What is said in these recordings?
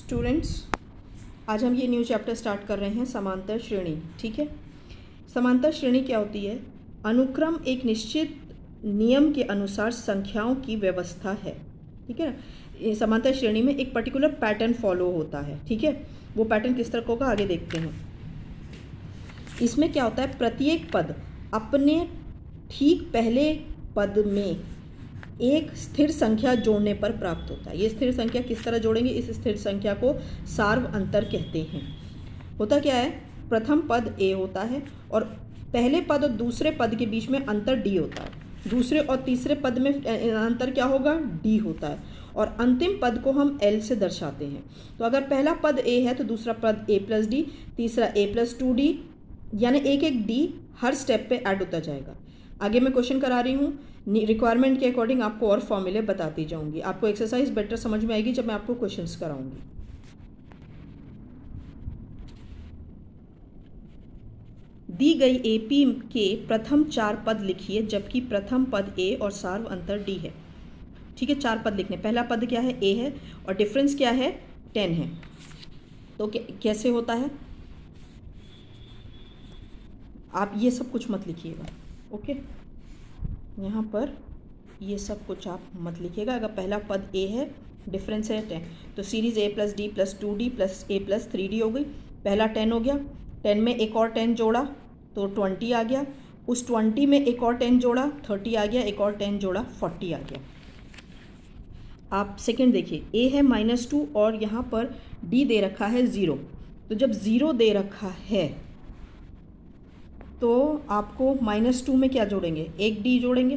Students, आज हम ये न्यू चैप्टर स्टार्ट कर रहे हैं समांतर श्रेणी। ठीक है, समांतर श्रेणी क्या होती है? अनुक्रम एक निश्चित नियम के अनुसार संख्याओं की व्यवस्था है। ठीक है ना, समांतर श्रेणी में एक पर्टिकुलर पैटर्न फॉलो होता है। ठीक है, वो पैटर्न किस तरह होगा आगे देखते हैं। इसमें क्या होता है, प्रत्येक पद अपने ठीक पहले पद में एक स्थिर संख्या जोड़ने पर प्राप्त होता है। ये स्थिर संख्या किस तरह जोड़ेंगे? इस स्थिर संख्या को सार्व अंतर कहते हैं। होता क्या है, प्रथम पद a होता है और पहले पद और दूसरे पद के बीच में अंतर d होता है। दूसरे और तीसरे पद में अंतर क्या होगा? d होता है और अंतिम पद को हम l से दर्शाते हैं। तो अगर पहला पद a है तो दूसरा पद a प्लस डी, तीसरा a प्लस 2d, यानी एक एक d हर स्टेप पे ऐड होता जाएगा। आगे मैं क्वेश्चन करा रही हूँ, रिक्वायरमेंट के अकॉर्डिंग आपको और फॉर्मूले बताती जाऊंगी। आपको एक्सरसाइज बेटर समझ में आएगी जब मैं आपको क्वेश्चंस कराऊंगी। दी गई एपी के प्रथम 4 पद लिखिए जबकि प्रथम पद ए और सार्व अंतर डी है। ठीक है, 4 पद लिखने। पहला पद क्या है? ए है और डिफरेंस क्या है? 10 है। तो कैसे होता है? आप ये सब कुछ मत लिखिएगा, ओके? यहाँ पर ये सब कुछ आप मत लिखिएगा। अगर पहला पद ए है, डिफरेंस है 10, तो series a plus D plus 2d plus a plus 3d हो गई। पहला 10 हो गया, 10 में एक और 10 जोड़ा तो 20 आ गया। उस 20 में एक और 10 जोड़ा 30 आ गया, एक और 10 जोड़ा 40 आ गया। आप सेकंड देखिए, a है -2 और यहाँ पर d दे रखा है 0। तो जब 0 दे रखा है तो आपको -2 में क्या जोड़ेंगे? एक d जोड़ेंगे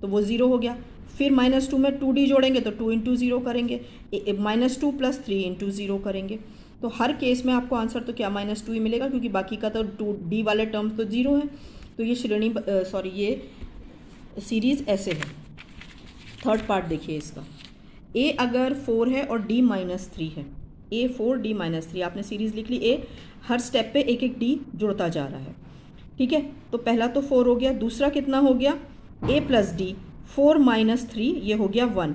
तो वो 0 हो गया। फिर -2 में 2d जोड़ेंगे तो 2 इंटू 0 करेंगे, -2 प्लस 3 इंटू 0 करेंगे। तो हर केस में आपको आंसर तो क्या -2 ही मिलेगा, क्योंकि बाकी का तो 2d वाले टर्म तो 0 है। तो ये श्रेणी ये सीरीज ऐसे है। थर्ड पार्ट देखिए इसका, a अगर 4 है और d -3 है, a 4 d -3, आपने सीरीज लिख ली। a हर स्टेप पे एक एक d जुड़ता जा रहा है। ठीक है, तो पहला तो 4 हो गया, दूसरा कितना हो गया? a प्लस डी, 4 - 3 ये हो गया 1।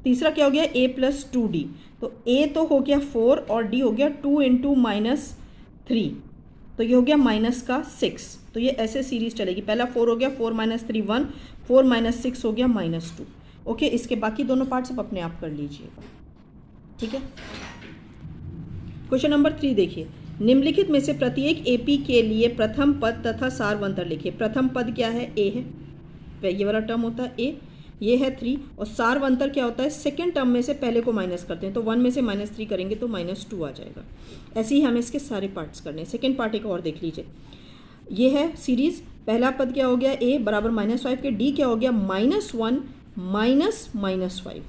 तीसरा क्या हो गया? a प्लस 2d, तो a तो हो गया 4 और d हो गया 2 इंटू -3, तो ये हो गया -6। तो ये ऐसे सीरीज चलेगी। पहला 4 हो गया, 4 - 3 1, 4 - 6 हो गया -2। ओके, इसके बाकी दोनों पार्ट्स आप अपने आप कर लीजिएगा। ठीक है, क्वेश्चन नंबर 3 देखिए, निम्नलिखित में से प्रत्येक एपी के लिए प्रथम पद तथा सार्व अंतर लिखिए। प्रथम पद क्या है? ए है, ये वाला टर्म होता है ए, ये है 3, और सार्व अंतर क्या होता है? सेकेंड टर्म में से पहले को माइनस करते हैं, तो 1 में से -3 करेंगे तो -2 आ जाएगा। ऐसे ही हमें इसके सारे पार्ट्स करने हैं। सेकेंड पार्ट एक और देख लीजिए, ये है सीरीज। पहला पद क्या हो गया? ए बराबर -5 के, डी क्या हो गया? -1 -5,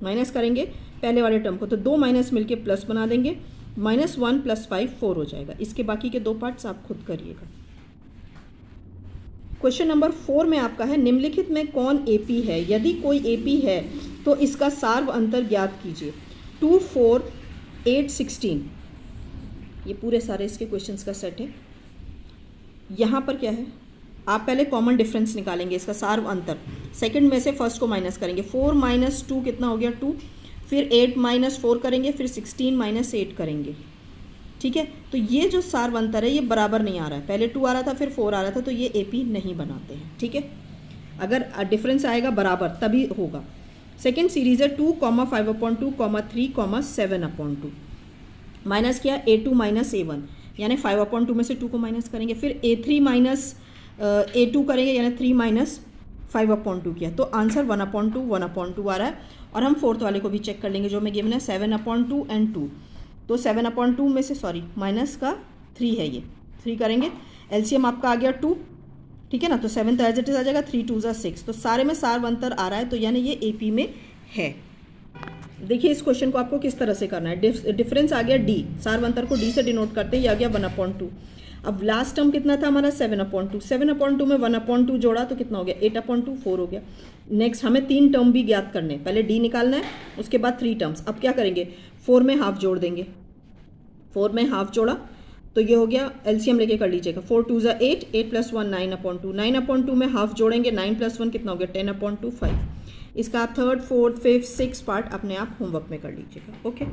माइनस करेंगे पहले वाले टर्म को तो 2 माइनस मिलके प्लस बना देंगे, -1 + 5 4 हो जाएगा। इसके बाकी के 2 पार्ट्स आप खुद करिएगा। क्वेश्चन नंबर 4 में आपका है, निम्नलिखित में कौन एपी है? यदि कोई एपी है तो इसका सार्व अंतर ज्ञात कीजिए। 2 4 8 16, ये पूरे सारे इसके क्वेश्चंस का सेट है। यहाँ पर क्या है, आप पहले कॉमन डिफरेंस निकालेंगे, इसका सार्व अंतर। सेकंड में से फर्स्ट को माइनस करेंगे। 4 - 2 कितना हो गया? 2। फिर 8 - 4 करेंगे, फिर 16 - 8 करेंगे। ठीक है, तो ये जो सार्व अंतर है ये बराबर नहीं आ रहा है। पहले 2 आ रहा था, फिर 4 आ रहा था, तो ये एपी नहीं बनाते हैं। ठीक है, अगर डिफरेंस आएगा बराबर तभी होगा। सेकेंड सीरीज है 2, 5/2, 3, 7/2। माइनस किया a2 - a1, यानी 5/2 में से 2 को माइनस करेंगे। फिर a3 - a2 करेंगे, यानी 3 - 5/2 किया, तो आंसर 1/2 1/2 आ रहा है। और हम फोर्थ वाले को भी चेक कर लेंगे जो हमें गिवन है 7/2 एंड 2। तो 7/2 में से माइनस का 3 है, ये 3 करेंगे। एलसीएम आपका आ गया 2। ठीक है ना, तो 7 तो एज इट इज आ जाएगा, 3 2 = 6। तो सारे में सार्व अंतर आ रहा है, तो यानी ये एपी में है। देखिए इस क्वेश्चन को आपको किस तरह से करना है। डिफरेंस आ गया डी, सार्व अंतर को डी से डिनोट करते ही आ गया 1/2। अब लास्ट टर्म कितना था हमारा? 7/2। 7/2 में 1/2 जोड़ा तो कितना हो गया? 8/2, 4 हो गया। नेक्स्ट हमें 3 टर्म भी ज्ञात करने, पहले डी निकालना है, उसके बाद 3 टर्म्स। अब क्या करेंगे? 4 में हाफ जोड़ देंगे। 4 में हाफ जोड़ा तो ये हो गया, एलसीएम लेके कर लीजिएगा। 4 2 = 8, 8 + 1 9/2। 9/2 में हाफ जोड़ेंगे, 9 + 1 कितना हो गया? 10/2 5। इसका आप 3rd 4th 5th 6th part अपने आप होमवर्क में कर लीजिएगा। ओके।